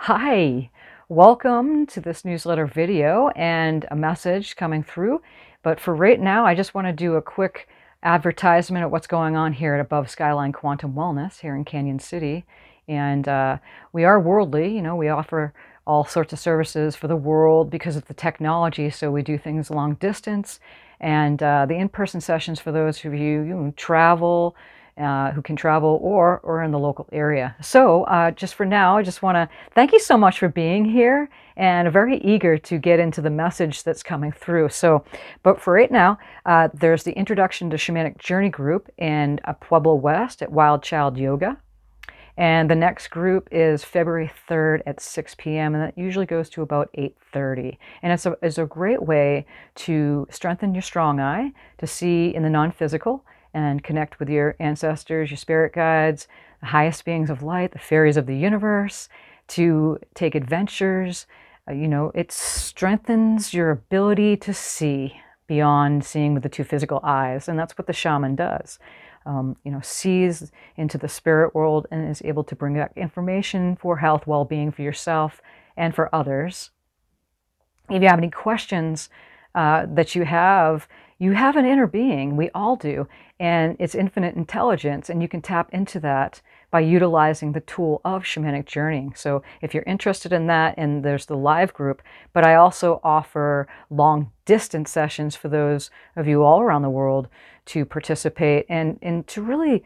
Hi, welcome to this newsletter video and a message coming through. But for right now, I just want to do a quick advertisement of what's going on here at Above Skyline Quantum Wellness here in Canyon City. And we are worldly, we offer all sorts of services for the world because of the technology. So we do things long distance, and the in-person sessions for those of you who travel, who can travel or in the local area. So just for now, I just want to thank you so much for being here, and very eager to get into the message that's coming through. So, but for right now, there's the Introduction to Shamanic Journey group in Pueblo West at Wild Child Yoga. And the next group is February 3rd at 6 p.m. and that usually goes to about 8:30. And it's a great way to strengthen your strong eye, to see in the non-physical and connect with your ancestors, your spirit guides, the highest beings of light, the fairies of the universe, to take adventures. It strengthens your ability to see beyond seeing with the two physical eyes. And that's what the shaman does. Sees into the spirit world and is able to bring back information for health, well-being for yourself and for others. If you have any questions that you have an inner being. We all do. And it's infinite intelligence, and you can tap into that by utilizing the tool of shamanic journeying. So if you're interested in that, and there's the live group, but I also offer long distance sessions for those of you all around the world to participate and to really,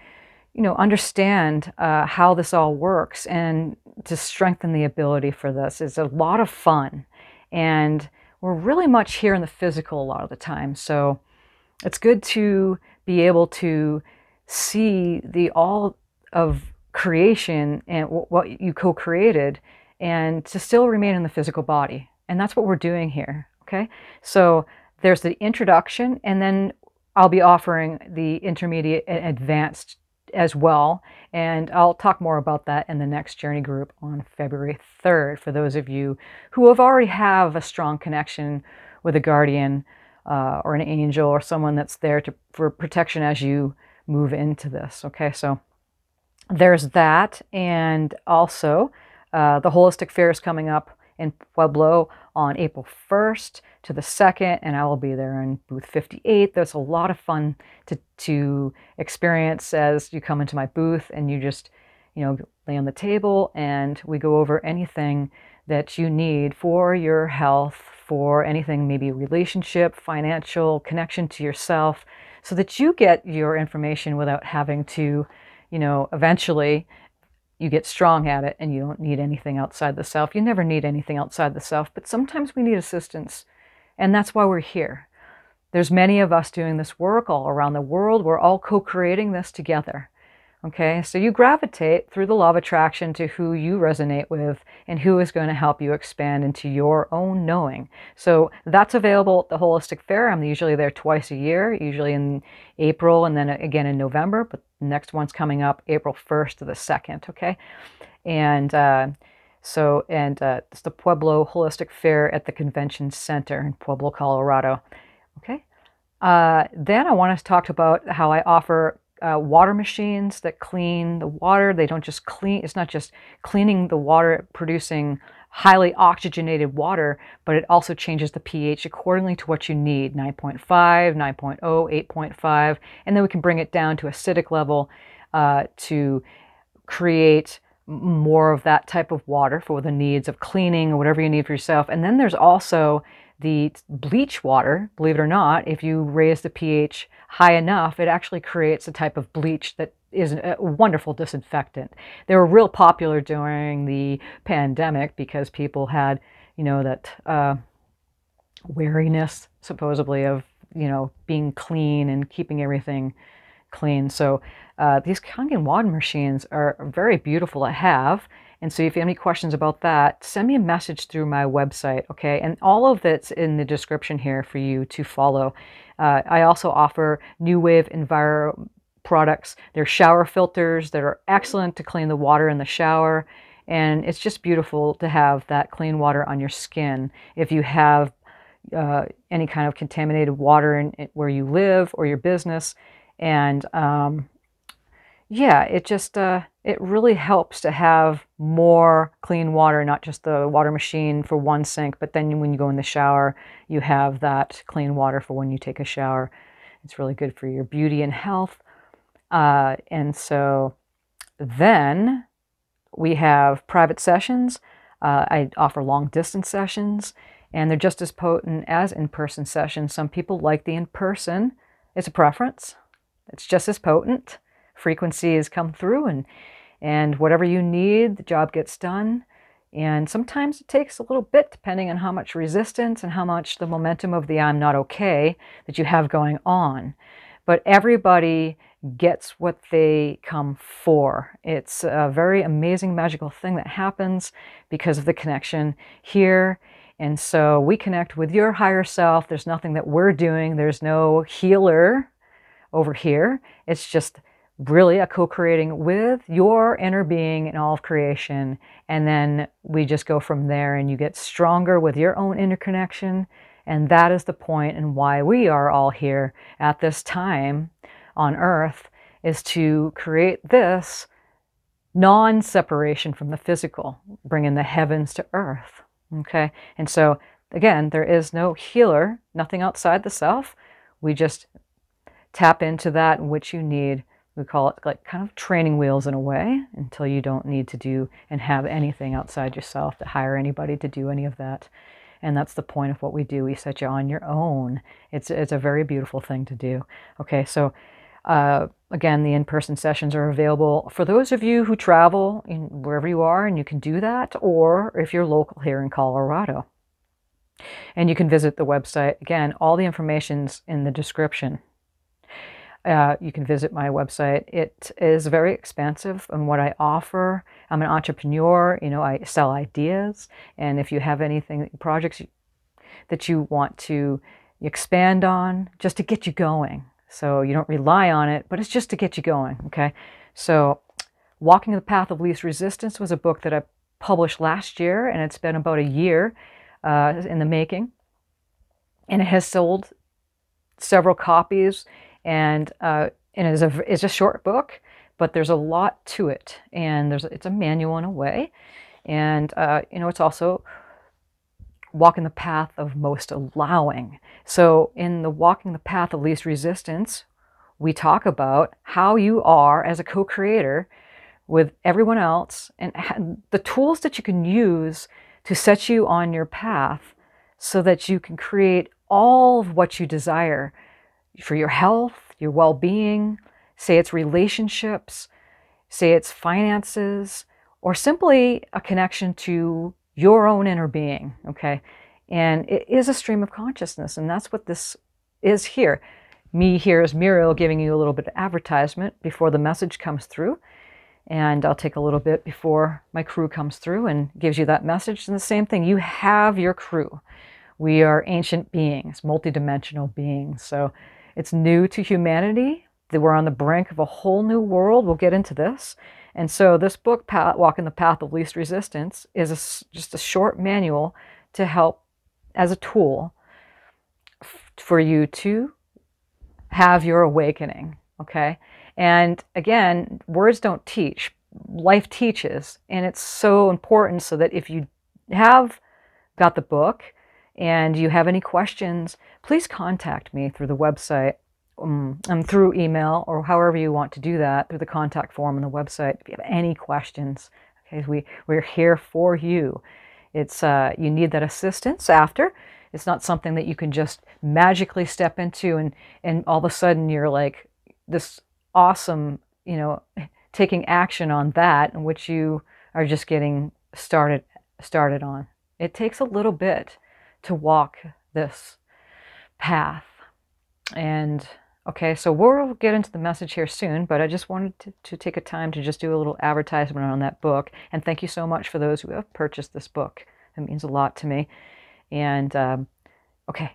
understand how this all works and to strengthen the ability for this. It's a lot of fun, and we're really much here in the physical a lot of the time. So it's good to be able to see the all of creation and what you co-created, and to still remain in the physical body. And that's what we're doing here, okay? So there's the introduction, and then I'll be offering the intermediate and advanced as well. And I'll talk more about that in the next journey group on February 3rd for those of you who already have a strong connection with a guardian or an angel or someone that's there for protection as you move into this. Okay, so there's that. And also the Holistic Fair is coming up in Pueblo on April 1st to the 2nd, and I will be there in booth 58. There's a lot of fun to experience as you come into my booth, and you just, lay on the table and we go over anything that you need for your health, for anything, maybe relationship, financial, connection to yourself, so that you get your information without having to, eventually you get strong at it and you don't need anything outside the self. You never need anything outside the self, but sometimes we need assistance. And that's why we're here. There's many of us doing this work all around the world. We're all co-creating this together. Okay, so you gravitate through the law of attraction to who you resonate with and who is going to help you expand into your own knowing. So that's available at the Holistic Fair. I'm usually there twice a year, usually in April and then again in November, but the next one's coming up April 1st to the 2nd, okay? And it's the Pueblo Holistic Fair at the Convention Center in Pueblo, Colorado, okay? Then I want to talk about how I offer water machines that clean the water. They don't just clean, it's not just cleaning the water, producing highly oxygenated water, but it also changes the pH accordingly to what you need, 9.5, 9.0, 8.5, and then we can bring it down to acidic level to create more of that type of water for the needs of cleaning or whatever you need for yourself. And then there's also the bleach water. Believe it or not, if you raise the pH high enough, it actually creates a type of bleach that is a wonderful disinfectant. They were real popular during the pandemic because people had, that wariness, supposedly, of, being clean and keeping everything clean. So these Kangen water machines are very beautiful to have. And so if you have any questions about that, send me a message through my website, okay? And all of that's in the description here for you to follow. I also offer New Wave Enviro products. They're shower filters that are excellent to clean the water in the shower. And it's just beautiful to have that clean water on your skin. If you have any kind of contaminated water in where you live or your business. And yeah, it just, it really helps to have more clean water, not just the water machine for one sink, but then when you go in the shower, you have that clean water for when you take a shower. It's really good for your beauty and health. And so then we have private sessions. I offer long distance sessions, and they're just as potent as in-person sessions. Some people like the in-person. It's a preference. It's just as potent. Frequencies come through, and whatever you need, the job gets done. And sometimes it takes a little bit, depending on how much resistance and how much the momentum of the I'm not okay that you have going on. But everybody gets what they come for. It's a very amazing, magical thing that happens because of the connection here. And so we connect with your higher self. There's nothing that we're doing. There's no healer over here. It's just really a co-creating with your inner being and all of creation. And then we just go from there, and you get stronger with your own interconnection. And that is the point and why we are all here at this time on Earth, is to create this non-separation from the physical, bringing the heavens to Earth. Okay? And so, again, there is no healer, nothing outside the self. We just tap into that which you need. We call it like kind of training wheels in a way, until you don't need to do and have anything outside yourself, to hire anybody to do any of that. And that's the point of what we do. We set you on your own. It's a very beautiful thing to do. Okay, so again, the in-person sessions are available for those of you who travel wherever you are, and you can do that, or if you're local here in Colorado. And you can visit the website. Again, all the information's in the description. You can visit my website. It is very expansive on what I offer. I'm an entrepreneur. I sell ideas. And if you have anything, projects that you want to expand on, just to get you going. So you don't rely on it, but it's just to get you going, okay? So Walking the Path of Least Resistance was a book that I published last year, and it's been about a year in the making. And it has sold several copies. And it's a short book, but there's a lot to it, and it's a manual in a way, and it's also walking the path of most allowing. So in the Walking the Path of Least Resistance, we talk about how you are as a co-creator with everyone else, and the tools that you can use to set you on your path so that you can create all of what you desire for your health, your well-being, say it's relationships, say it's finances, or simply a connection to your own inner being, okay? And it is a stream of consciousness, and that's what this is here. Me here is Muriel giving you a little bit of advertisement before the message comes through, and I'll take a little bit before my crew comes through and gives you that message. And the same thing, you have your crew. We are ancient beings, multidimensional beings, so it's new to humanity. We're on the brink of a whole new world. We'll get into this. And so this book, Walking the Path of Least Resistance, is just a short manual to help as a tool for you to have your awakening, okay? And again, words don't teach. Life teaches. And it's so important so that if you have got the book, and you have any questions, please contact me through the website, through email, or however you want to do that, through the contact form on the website. If you have any questions, okay, we're here for you. It's you need that assistance after. It's not something that you can just magically step into and all of a sudden you're like this awesome, taking action on that, in which you are just getting started on. It takes a little bit to walk this path. And okay, so we'll get into the message here soon, but I just wanted to take a time to just do a little advertisement on that book. And thank you so much for those who have purchased this book. It means a lot to me. And okay,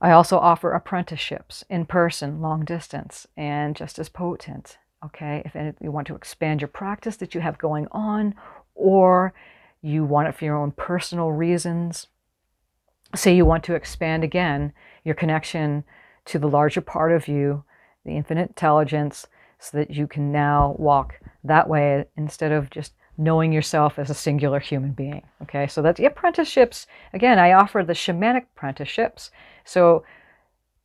I also offer apprenticeships in person, long distance, and just as potent. Okay, if you want to expand your practice that you have going on, or you want it for your own personal reasons, say you want to expand again your connection to the larger part of you, the infinite intelligence, so that you can now walk that way instead of just knowing yourself as a singular human being. Okay, so that's the apprenticeships. Again, I offer the shamanic apprenticeships. So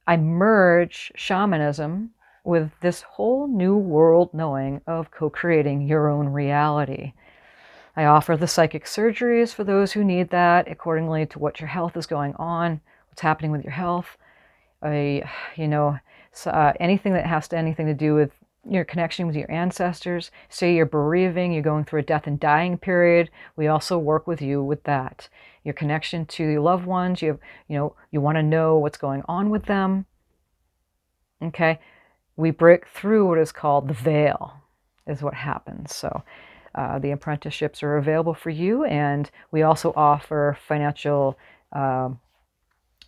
I merge shamanism with this whole new world knowing of co-creating your own reality. I offer the psychic surgeries for those who need that accordingly to what your health is going on, what's happening with your health. Anything that has anything to do with your connection with your ancestors. Say you're bereaving, you're going through a death and dying period. We also work with you with that. Your connection to your loved ones. You want to know what's going on with them. Okay, we break through what is called the veil, is what happens. So the apprenticeships are available for you, and we also offer financial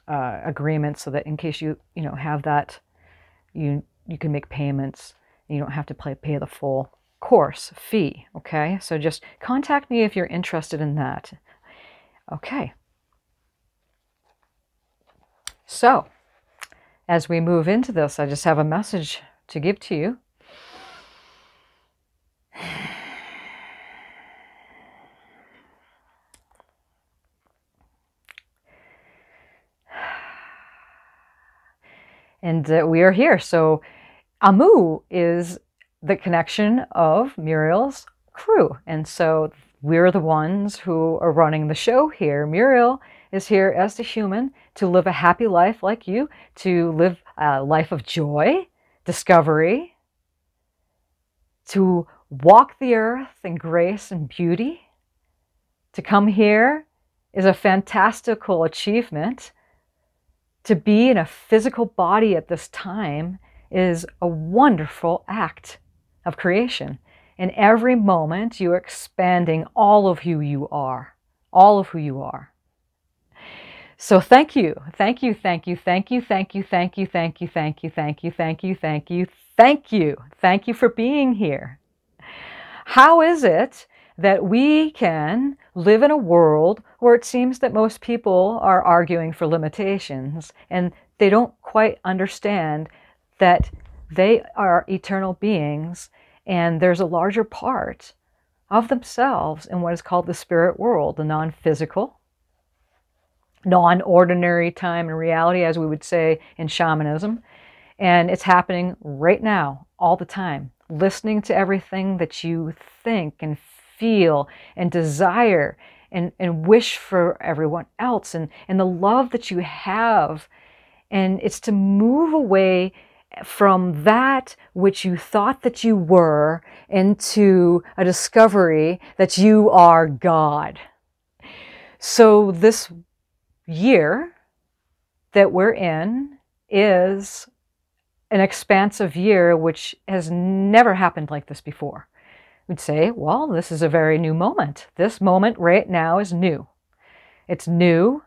agreements so that in case you have that, you can make payments. You don't have to pay the full course fee, okay? So just contact me if you're interested in that. Okay. So, as we move into this, I just have a message to give to you. And we are here. So Amu is the connection of Muriel's crew. And so we're the ones who are running the show here. Muriel is here as the human to live a happy life like you, to live a life of joy, discovery, to walk the earth in grace and beauty. To come here is a fantastical achievement. To be in a physical body at this time is a wonderful act of creation. In every moment, you're expanding all of who you are. All of who you are. So thank you, thank you, thank you, thank you, thank you, thank you, thank you, thank you, thank you, thank you, thank you, thank you. Thank you for being here. How is it that we can live in a world where it seems that most people are arguing for limitations and they don't quite understand that they are eternal beings and there's a larger part of themselves in what is called the spirit world, the non-physical, non-ordinary time and reality, as we would say in shamanism. And it's happening right now, all the time, listening to everything that you think and feel and desire and wish for everyone else and the love that you have. And it's to move away from that which you thought that you were into a discovery that you are God. So this year that we're in is an expansive year which has never happened like this before. We'd say, well, this is a very new moment. This moment right now is new. It's new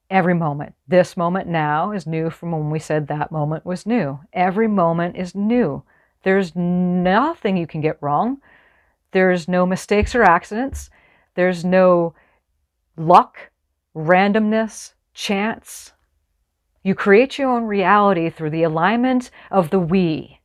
every moment. This moment now is new from when we said that moment was new. Every moment is new. There's nothing you can get wrong. There's no mistakes or accidents. There's no luck, randomness, chance. You create your own reality through the alignment of the we.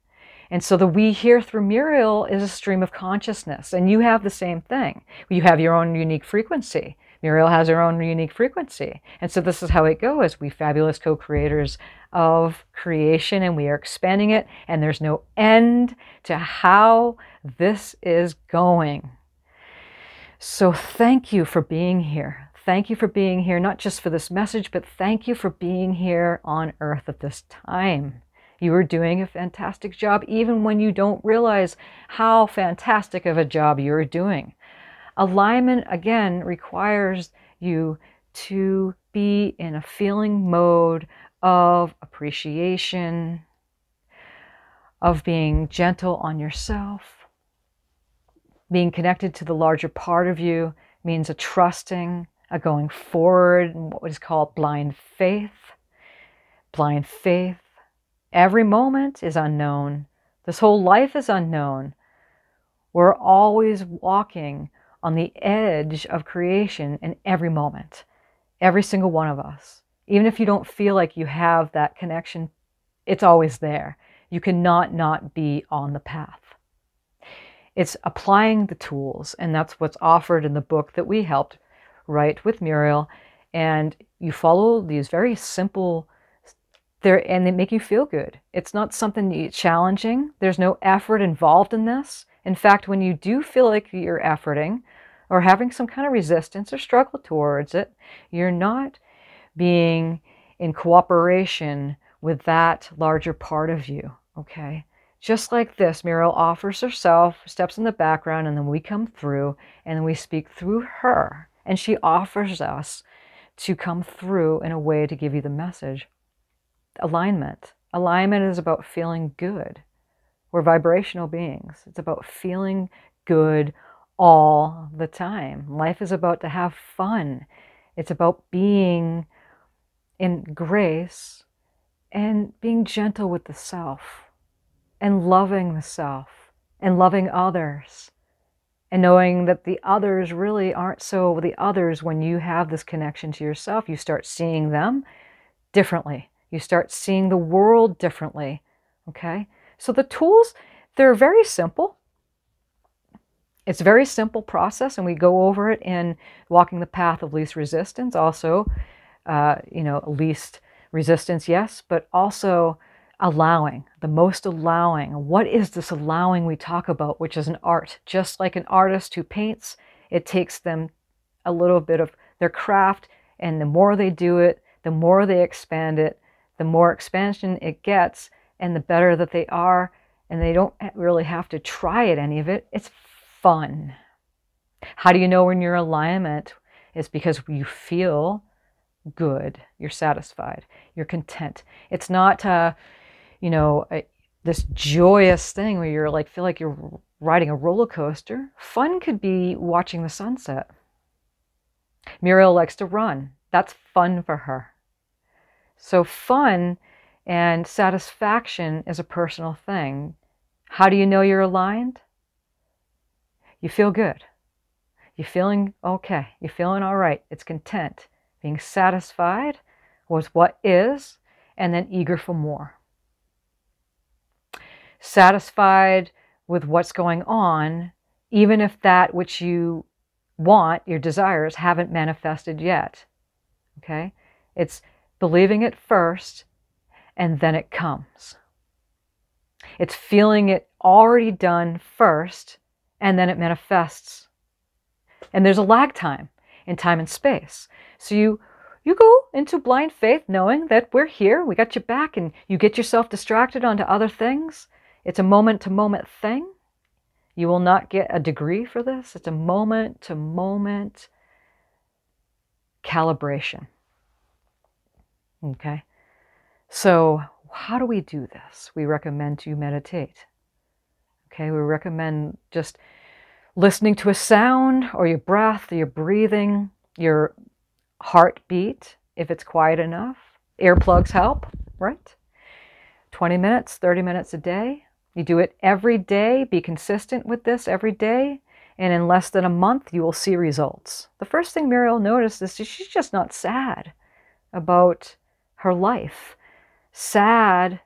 And so the we here through Muriel is a stream of consciousness. And you have the same thing. You have your own unique frequency. Muriel has her own unique frequency. And so this is how it goes. We fabulous co-creators of creation, and we are expanding it. And there's no end to how this is going. So thank you for being here. Thank you for being here, not just for this message, but thank you for being here on Earth at this time. You are doing a fantastic job, even when you don't realize how fantastic of a job you're doing. Alignment, again, requires you to be in a feeling mode of appreciation, of being gentle on yourself. Being connected to the larger part of you means a trusting, a going forward in what is called blind faith. Blind faith. Every moment is unknown. This whole life is unknown. We're always walking on the edge of creation in every moment. Every single one of us. Even if you don't feel like you have that connection, it's always there. You cannot not be on the path. It's applying the tools, and that's what's offered in the book that we helped write with Muriel. And you follow these very simple, and they make you feel good. It's not something challenging. There's no effort involved in this. In fact, when you do feel like you're efforting or having some kind of resistance or struggle towards it, you're not being in cooperation with that larger part of you, okay? Just like this, Muriel offers herself, steps in the background, and then we come through and we speak through her. And she offers us to come through in a way to give you the message. Alignment. Alignment is about feeling good. We're vibrational beings. It's about feeling good all the time. Life is about to have fun. It's about being in grace and being gentle with the self and loving the self and loving others and knowing that the others really aren't so the others. When you have this connection to yourself, you start seeing them differently. You start seeing the world differently, okay? So the tools, they're very simple. It's a very simple process, and we go over it in Walking the Path of Least Resistance. Also, least resistance, yes, but also allowing, the most allowing. What is this allowing we talk about, which is an art? Just like an artist who paints, it takes them a little bit of their craft, and the more they do it, the more they expand it, the more expansion it gets, and the better that they are, and they don't really have to try at any of it. It's fun. How do you know when you're in alignment? It's because you feel good, you're satisfied, you're content. It's not, this joyous thing where you're like, feel like you're riding a roller coaster. Fun could be watching the sunset. Muriel likes to run. That's fun for her. So fun and satisfaction is a personal thing. How do you know you're aligned? You feel good. You're feeling okay. You're feeling all right. It's content. Being satisfied with what is, and then eager for more. Satisfied with what's going on, even if that which you want, your desires, haven't manifested yet. Okay? It's believing it first, and then it comes. It's feeling it already done first, and then it manifests. And there's a lag time in time and space. So you go into blind faith knowing that we're here, we got your back, and you get yourself distracted onto other things. It's a moment-to-moment thing. You will not get a degree for this. It's a moment-to-moment calibration. Okay? So how do we do this? We recommend you meditate. Okay? We recommend just listening to a sound, or your breath, or your breathing, your heartbeat, if it's quiet enough. Earplugs help, right? 20 minutes, 30 minutes a day. You do it every day. Be consistent with this every day. And in less than a month, you will see results. The first thing Muriel noticed is she's just not sad about her life. Sad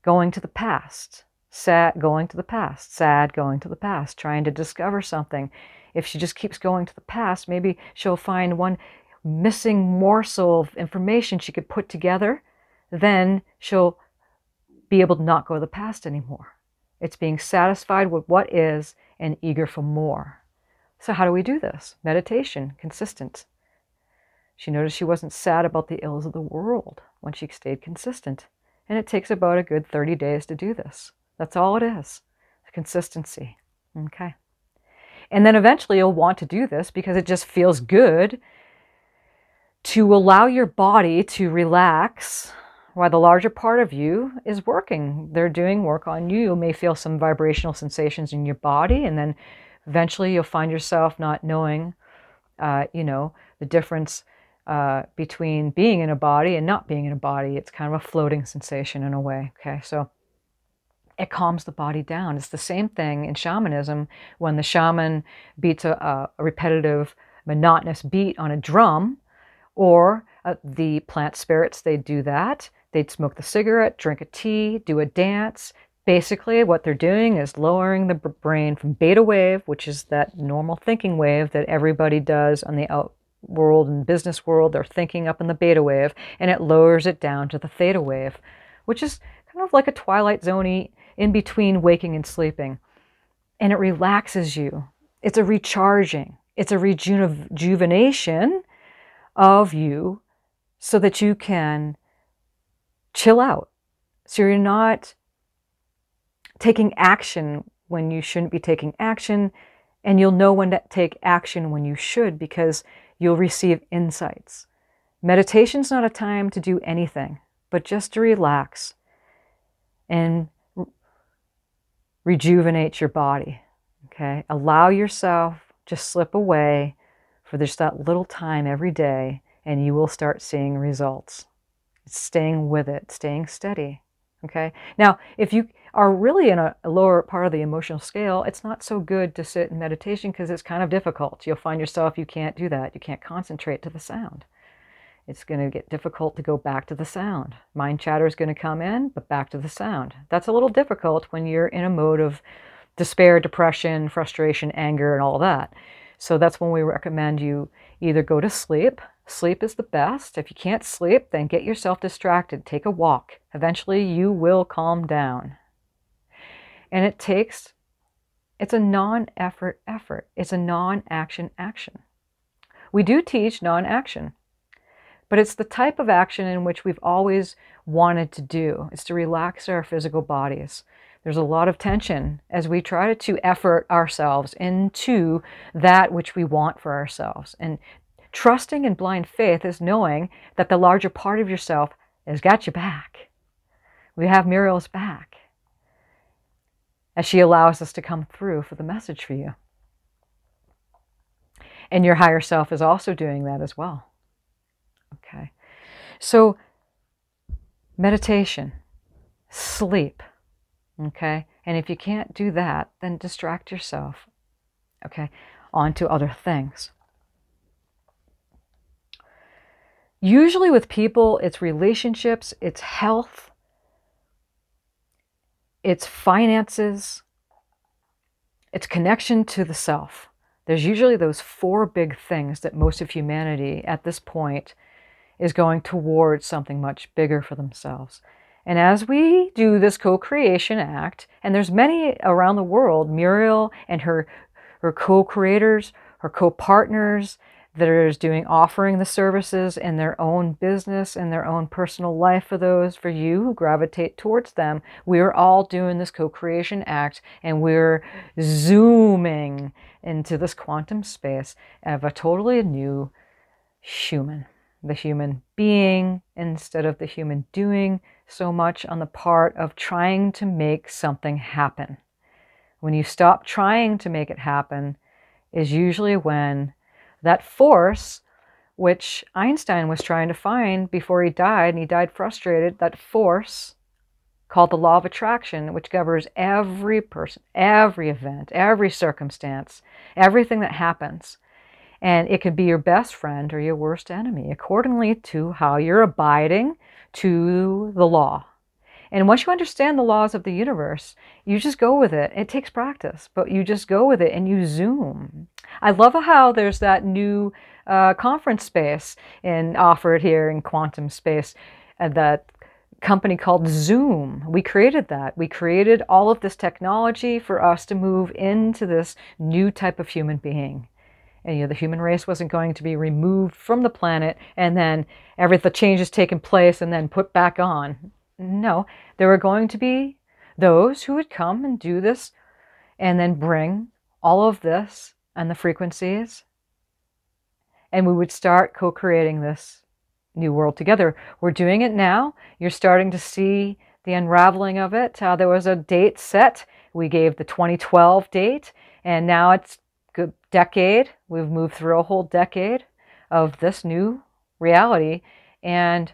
going to the past. Sad going to the past. Sad going to the past. Trying to discover something. If she just keeps going to the past, maybe she'll find one missing morsel of information she could put together. Then she'll be able to not go to the past anymore. It's being satisfied with what is and eager for more. So how do we do this? Meditation, consistent. She noticed she wasn't sad about the ills of the world when she stayed consistent. And it takes about a good 30 days to do this. That's all it is. Consistency. Okay. And then eventually you'll want to do this because it just feels good to allow your body to relax while the larger part of you is working. They're doing work on you. You may feel some vibrational sensations in your body, and then eventually you'll find yourself not knowing, the difference between being in a body and not being in a body. It's kind of a floating sensation in a way, okay? So it calms the body down. It's the same thing in shamanism when the shaman beats a repetitive, monotonous beat on a drum, or the plant spirits, they do that. They'd smoke the cigarette, drink a tea, do a dance, Basically, what they're doing is lowering the brain from beta wave, which is that normal thinking wave that everybody does on the out world and business world. They're thinking up in the beta wave, and it lowers it down to the theta wave, which is kind of like a twilight zone in between waking and sleeping. And it relaxes you. It's a recharging. It's a rejuvenation of you so that you can chill out. So you're not taking action when you shouldn't be taking action, and you'll know when to take action when you should, because you'll receive insights. Meditation's not a time to do anything, but just to relax and rejuvenate your body. Okay? Allow yourself to slip away for just that little time every day, and you will start seeing results. It's staying with it, staying steady. Okay? Now, if you are really in a lower part of the emotional scale, it's not so good to sit in meditation because it's kind of difficult. You'll find yourself, you can't do that. You can't concentrate to the sound. It's going to get difficult to go back to the sound. Mind chatter is going to come in, but back to the sound. That's a little difficult when you're in a mode of despair, depression, frustration, anger, and all that. So that's when we recommend you either go to sleep. Sleep is the best. If you can't sleep, then get yourself distracted. Take a walk. Eventually, you will calm down. And it's a non-effort effort. It's a non-action action. We do teach non-action, but it's the type of action in which we've always wanted to do. It's to relax our physical bodies. There's a lot of tension as we try to effort ourselves into that which we want for ourselves. And trusting in blind faith is knowing that the larger part of yourself has got your back. We have Muriel's back, as she allows us to come through for the message for you. And your higher self is also doing that as well. Okay. So, meditation, sleep, okay? And if you can't do that, then distract yourself, okay, onto other things. Usually with people, it's relationships, it's health, it's finances, it's connection to the self. There's usually those four big things that most of humanity at this point is going towards something much bigger for themselves. And as we do this co-creation act, and there's many around the world, Muriel and her co-creators, her co-partners, that are offering the services in their own business and their own personal life for those, for you who gravitate towards them. We're all doing this co-creation act, and we're zooming into this quantum space of a totally new human. The human being instead of the human doing so much on the part of trying to make something happen. When you stop trying to make it happen is usually when that force, which Einstein was trying to find before he died, and he died frustrated, that force called the law of attraction, which governs every person, every event, every circumstance, everything that happens. And it can be your best friend or your worst enemy, accordingly to how you're abiding to the law. And once you understand the laws of the universe, you just go with it. It takes practice, but you just go with it and you zoom. I love how there's that new conference space offered here in quantum space, that company called Zoom. We created that. We created all of this technology for us to move into this new type of human being. And the human race wasn't going to be removed from the planet and then the changes taken place and then put back on. No, there were going to be those who would come and do this and then bring all of this and the frequencies, and we would start co-creating this new world together. We're doing it now. You're starting to see the unraveling of it. There was a date set. We gave the 2012 date, and now it's a decade. We've moved through a whole decade of this new reality, and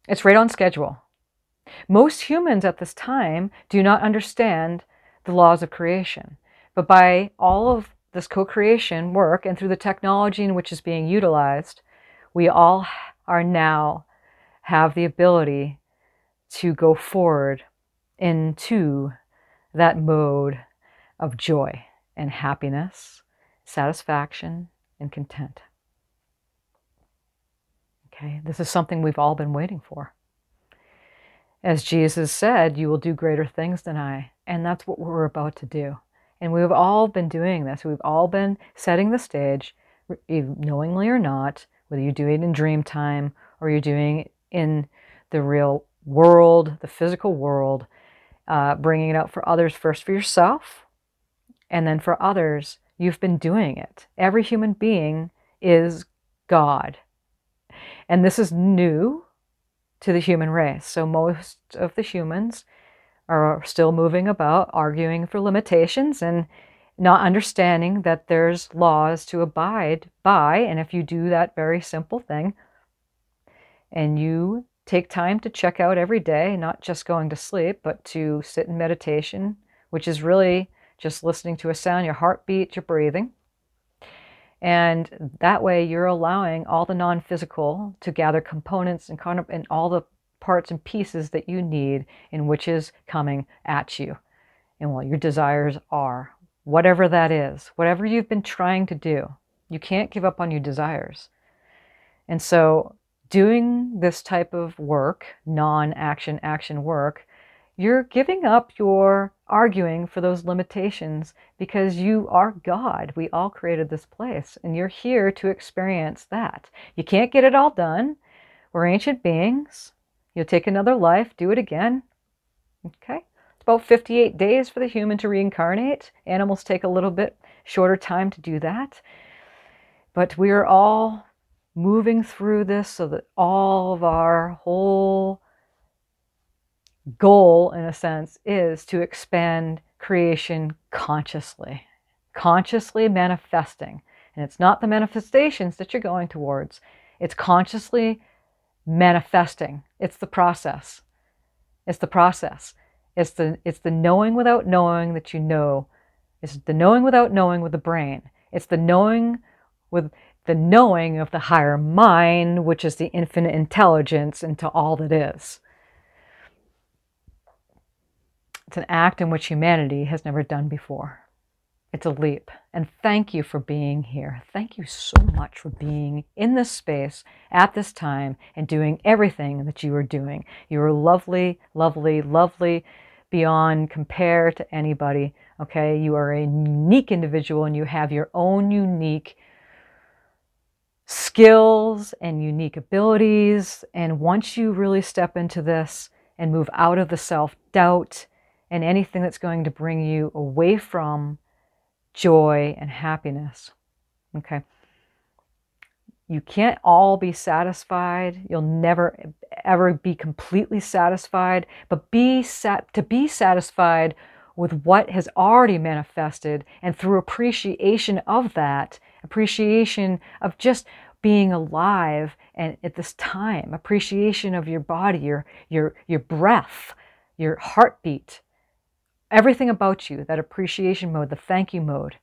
it's right on schedule. Most humans at this time do not understand the laws of creation, but by all of this co-creation work and through the technology in which is being utilized, we all are now have the ability to go forward into that mode of joy and happiness, satisfaction, and content. Okay, this is something we've all been waiting for. As Jesus said, you will do greater things than I. And that's what we're about to do. And we've all been doing this. We've all been setting the stage, knowingly or not, whether you do it in dream time or you're doing it in the real world, the physical world, bringing it out for others first, for yourself, and then for others. You've been doing it. Every human being is God. And this is new to the human race. So most of the humans are still moving about, arguing for limitations and not understanding that there's laws to abide by. And if you do that very simple thing, and you take time to check out every day, not just going to sleep, but to sit in meditation, which is really just listening to a sound, your heartbeat, your breathing. And that way you're allowing all the non-physical to gather components and all the parts and pieces that you need, in which is coming at you. And what your desires are, whatever that is, whatever you've been trying to do, you can't give up on your desires. And so doing this type of work, non-action, action work, you're giving up your arguing for those limitations, because you are God. We all created this place, and you're here to experience that. You can't get it all done. We're ancient beings. You'll take another life, do it again. Okay? It's about 58 days for the human to reincarnate. Animals take a little bit shorter time to do that. But we are all moving through this so that all of our whole goal, in a sense, is to expand creation consciously manifesting. And it's not the manifestations that you're going towards. It's consciously manifesting. It's the process. It's the process. It's the knowing without knowing that you know. It's the knowing without knowing with the brain. It's the knowing with the knowing of the higher mind, which is the infinite intelligence into all that is. It's an act in which humanity has never done before. It's a leap. And thank you for being here. Thank you so much for being in this space at this time and doing everything that you are doing. You are lovely, lovely, lovely beyond compare to anybody. Okay? You are a unique individual, and you have your own unique skills and unique abilities. And once you really step into this and move out of the self-doubt and anything that's going to bring you away from joy and happiness, okay? You can't all be satisfied. You'll never, ever be completely satisfied, but to be satisfied with what has already manifested, and through appreciation of that, appreciation of just being alive and at this time, appreciation of your body, your breath, your heartbeat, everything about you, that appreciation mode, the thank you mode,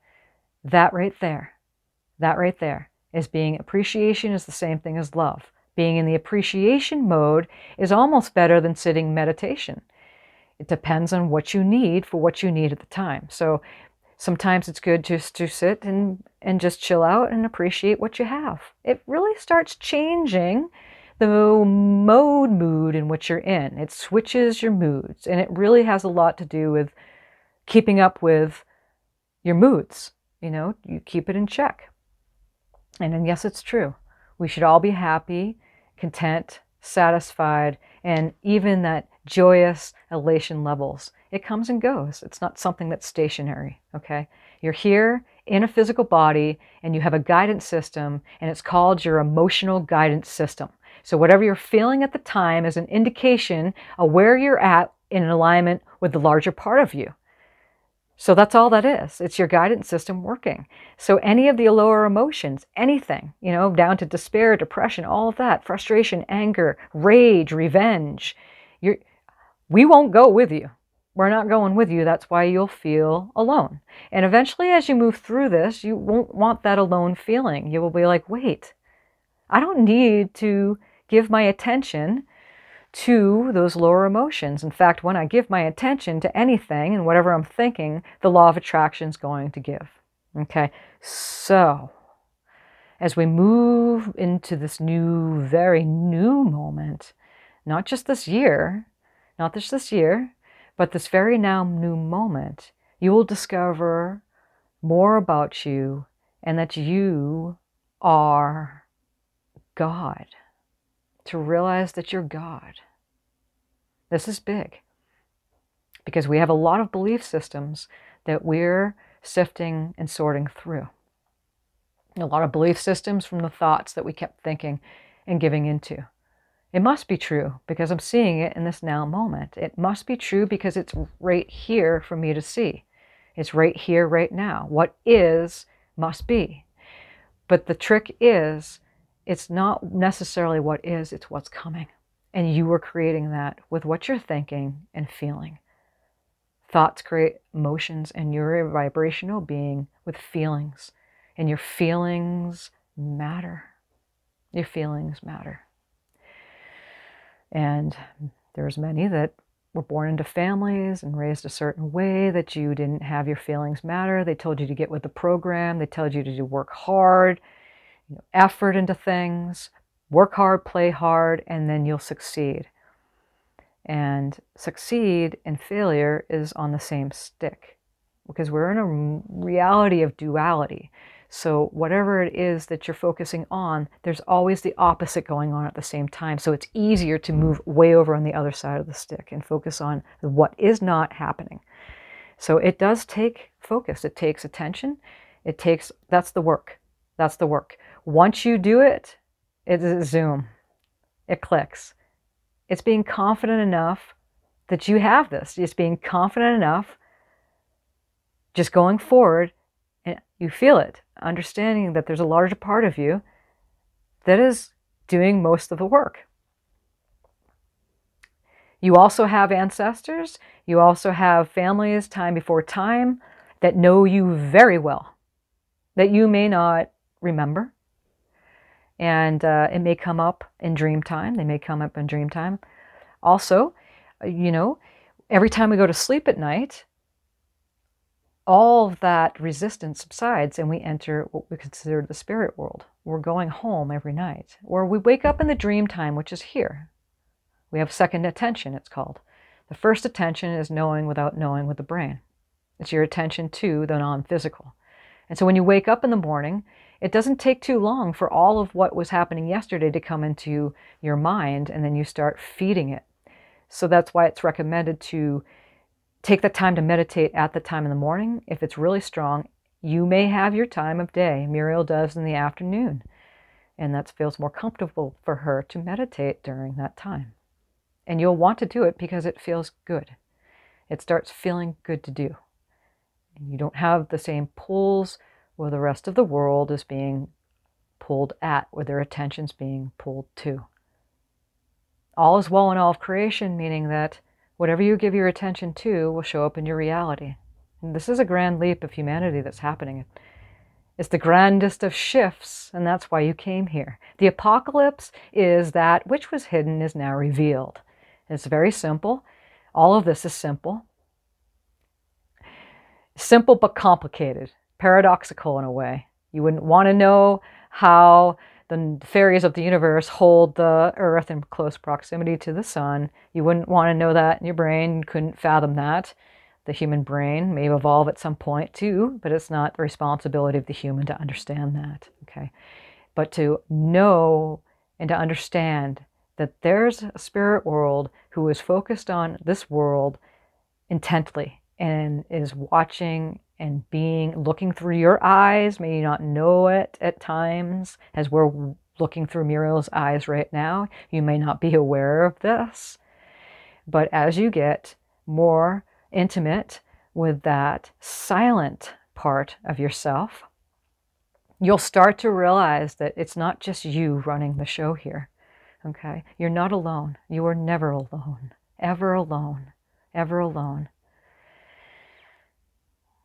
that right there is being appreciation is the same thing as love. Being in the appreciation mode is almost better than sitting meditation. It depends on what you need for what you need at the time. So sometimes it's good just to sit and just chill out and appreciate what you have. It really starts changing the mood in which you're in. It switches your moods, and it really has a lot to do with keeping up with your moods. You know, you keep it in check. And then, yes, it's true. We should all be happy, content, satisfied, and even that joyous elation levels. It comes and goes. It's not something that's stationary, okay? You're here in a physical body, and you have a guidance system, and it's called your emotional guidance system. So whatever you're feeling at the time is an indication of where you're at in alignment with the larger part of you. So that's all that is. It's your guidance system working. So any of the lower emotions, anything, you know, down to despair, depression, all of that, frustration, anger, rage, revenge, we won't go with you. We're not going with you. That's why you'll feel alone. And eventually, as you move through this, you won't want that alone feeling. You will be like, wait, I don't need to give my attention to those lower emotions. In fact, when I give my attention to anything and whatever I'm thinking, the law of attraction is going to give. Okay, so as we move into this new, very new moment, not just this year, not just this year, but this very now new moment, you will discover more about you and that you are God. To realize that you're God. This is big because we have a lot of belief systems that we're sifting and sorting through. A lot of belief systems from the thoughts that we kept thinking and giving into. It must be true because I'm seeing it in this now moment. It must be true because it's right here for me to see. It's right here, right now. What is must be. But the trick is, it's not necessarily what is, it's what's coming. And you are creating that with what you're thinking and feeling. Thoughts create emotions, and you're a vibrational being with feelings. And your feelings matter. Your feelings matter. And there's many that were born into families and raised a certain way that you didn't have your feelings matter. They told you to get with the program. They told you to work hard, effort into things, work hard, play hard, and then you'll succeed. And succeed and failure is on the same stick because we're in a reality of duality. So whatever it is that you're focusing on, there's always the opposite going on at the same time. So it's easier to move way over on the other side of the stick and focus on what is not happening. So it does take focus. It takes attention. That's the work. That's the work. Once you do it, it's zoom. It clicks. It's being confident enough that you have this. It's being confident enough, just going forward, and you feel it, understanding that there's a larger part of you that is doing most of the work. You also have ancestors. You also have families, time before time, that know you very well, that you may not remember. And it may come up in dream time. They may come up in dream time. Also, every time we go to sleep at night, all of that resistance subsides and we enter what we consider the spirit world. We're going home every night. Or we wake up in the dream time, which is here. We have second attention, it's called. The first attention is knowing without knowing with the brain. It's your attention to the non-physical. And so when you wake up in the morning, it doesn't take too long for all of what was happening yesterday to come into your mind, and then you start feeding it. So that's why it's recommended to take the time to meditate at the time in the morning. If it's really strong, you may have your time of day. Muriel does in the afternoon. And that feels more comfortable for her to meditate during that time. And you'll want to do it because it feels good. It starts feeling good to do. And you don't have the same pulls where the rest of the world is being pulled at, where their attention's being pulled to. All is well in all of creation, meaning that whatever you give your attention to will show up in your reality. And this is a grand leap of humanity that's happening. It's the grandest of shifts, and that's why you came here. The apocalypse is that which was hidden is now revealed. It's very simple. All of this is simple. Simple but complicated. Paradoxical in a way. You wouldn't want to know how the fairies of the universe hold the earth in close proximity to the sun. You wouldn't want to know that in your brain. You couldn't fathom that. The human brain may evolve at some point too, but it's not the responsibility of the human to understand that. Okay, but to know and to understand that there's a spirit world who is focused on this world intently and is watching and looking through your eyes, may you not know it at times, as we're looking through Muriel's eyes right now. You may not be aware of this, but as you get more intimate with that silent part of yourself, you'll start to realize that it's not just you running the show here, okay? You're not alone. You are never alone, ever alone, ever alone.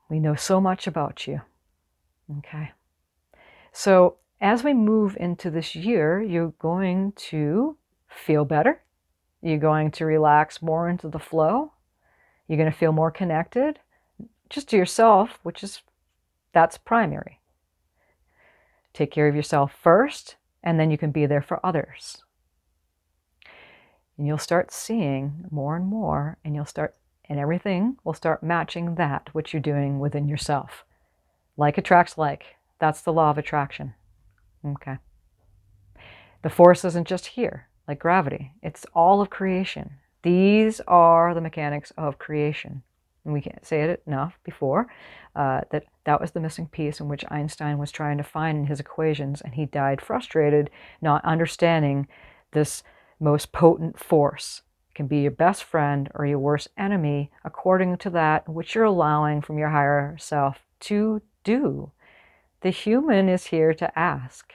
We know so much about you, okay? So as we move into this year, you're going to feel better. You're going to relax more into the flow. You're going to feel more connected just to yourself, that's primary. Take care of yourself first, and then you can be there for others. And you'll start seeing more and more, and everything will start matching that which you're doing within yourself. Like attracts like. That's the law of attraction. Okay. The force isn't just here, like gravity. It's all of creation. These are the mechanics of creation. And we can't say it enough before, that was the missing piece in which Einstein was trying to find in his equations, and he died frustrated, not understanding this most potent force. It can be your best friend or your worst enemy, according to that which you're allowing from your higher self to do. The human is here to ask.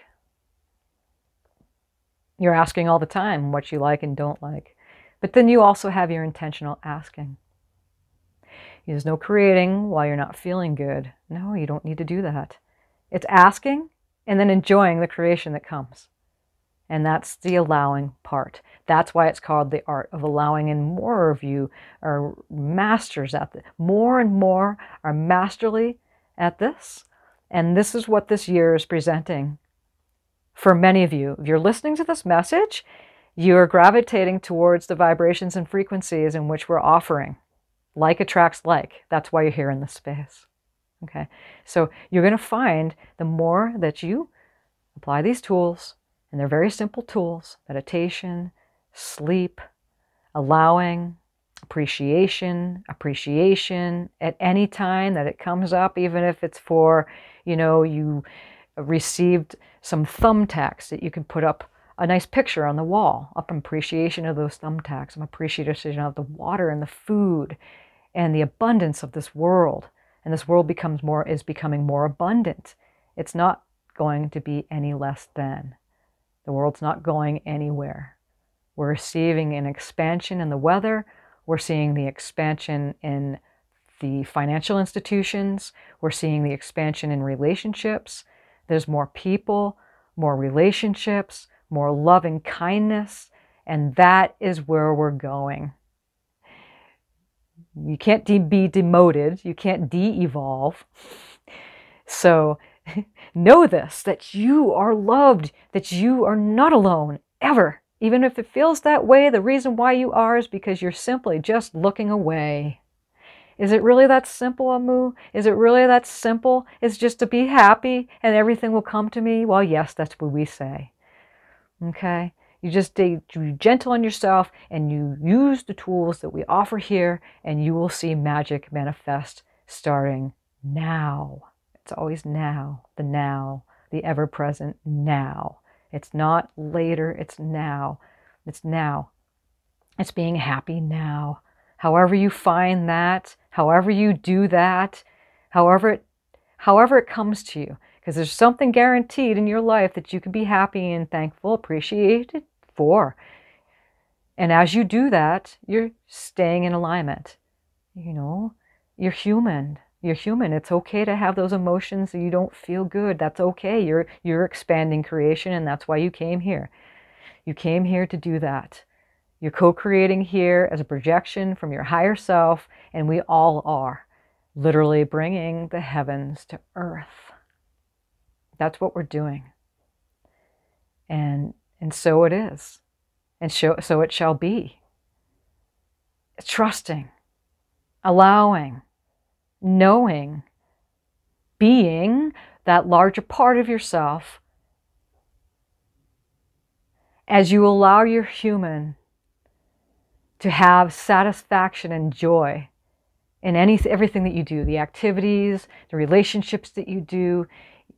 You're asking all the time what you like and don't like. But then you also have your intentional asking. There's no creating while you're not feeling good. No, you don't need to do that. It's asking and then enjoying the creation that comes. And that's the allowing part. That's why it's called the art of allowing, and more of you are masters at it. More and more are masterly at this. And this is what this year is presenting for many of you. If you're listening to this message, you're gravitating towards the vibrations and frequencies in which we're offering. Like attracts like. That's why you're here in this space. Okay? So you're going to find the more that you apply these tools, and they're very simple tools: meditation, sleep, allowing, appreciation at any time that it comes up, even if it's for, you received some thumbtacks that you can put up a nice picture on the wall, up in appreciation of those thumbtacks, some appreciation of the water and the food and the abundance of this world. And this world is becoming more abundant. It's not going to be any less than. The world's not going anywhere. We're receiving an expansion in the weather. We're seeing the expansion in the financial institutions. We're seeing the expansion in relationships. There's more people, more relationships, more loving kindness, and that is where we're going. You can't be demoted. You can't de-evolve. So know this, that you are loved, that you are not alone, ever. Even if it feels that way, the reason why you are is because you're simply just looking away. Is it really that simple, Amu? Is it really that simple? It's just to be happy and everything will come to me? Well, yes, that's what we say. Okay? You just stay gentle on yourself, and you use the tools that we offer here, and you will see magic manifest starting now. It's always now, the ever-present now. It's not later, it's now. It's now. It's being happy now. However you find that, however you do that, however it comes to you. Because there's something guaranteed in your life that you can be happy and thankful, appreciated for. And as you do that, you're staying in alignment. You're human. You're human. It's okay to have those emotions that you don't feel good. That's okay. You're expanding creation, and that's why you came here. You came here to do that. You're co-creating here as a projection from your higher self, and we all are literally bringing the heavens to earth. That's what we're doing. And so it is. And so it shall be. Trusting, allowing, knowing, being that larger part of yourself as you allow your human to have satisfaction and joy in everything that you do, the activities, the relationships that you do,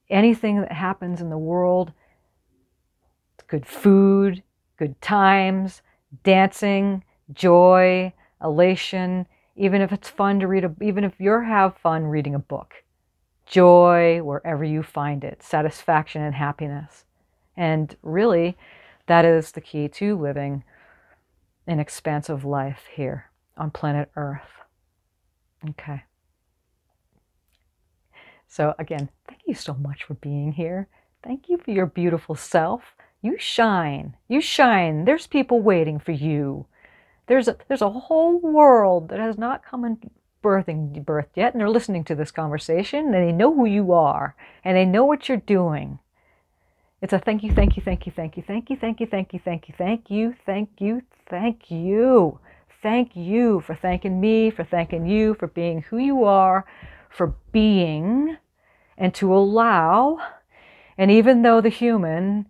anything that happens in the world. Good food, good times, dancing, joy, elation, even if it's fun to read, even if you have fun reading a book. Joy wherever you find it, satisfaction and happiness. And really, that is the key to living an expansive life here on planet Earth. Okay. So again, thank you so much for being here. Thank you for your beautiful self. You shine. You shine. There's people waiting for you. There's a whole world that has not come in birth yet, and they're listening to this conversation, and they know who you are, and they know what you're doing. It's a thank you, thank you, thank you, thank you, thank you, thank you, thank you, thank you, thank you, thank you, thank you. Thank you for thanking me, for thanking you for being who you are, for being, and to allow. And even though the human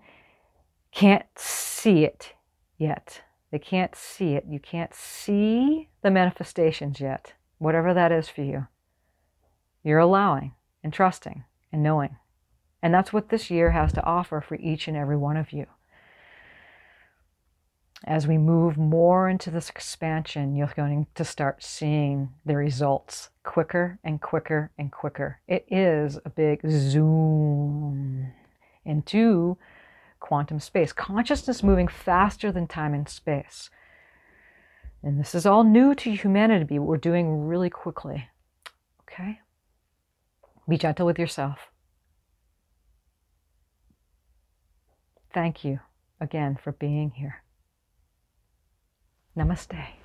can't see it yet, they can't see it, you can't see the manifestations yet, whatever that is for you, you're allowing and trusting and knowing. And that's what this year has to offer for each and every one of you. As we move more into this expansion, you're going to start seeing the results quicker and quicker and quicker. It is a big zoom into quantum space. Consciousness moving faster than time and space. And this is all new to humanity, but we're doing really quickly. Okay? Be gentle with yourself. Thank you again for being here. Namaste.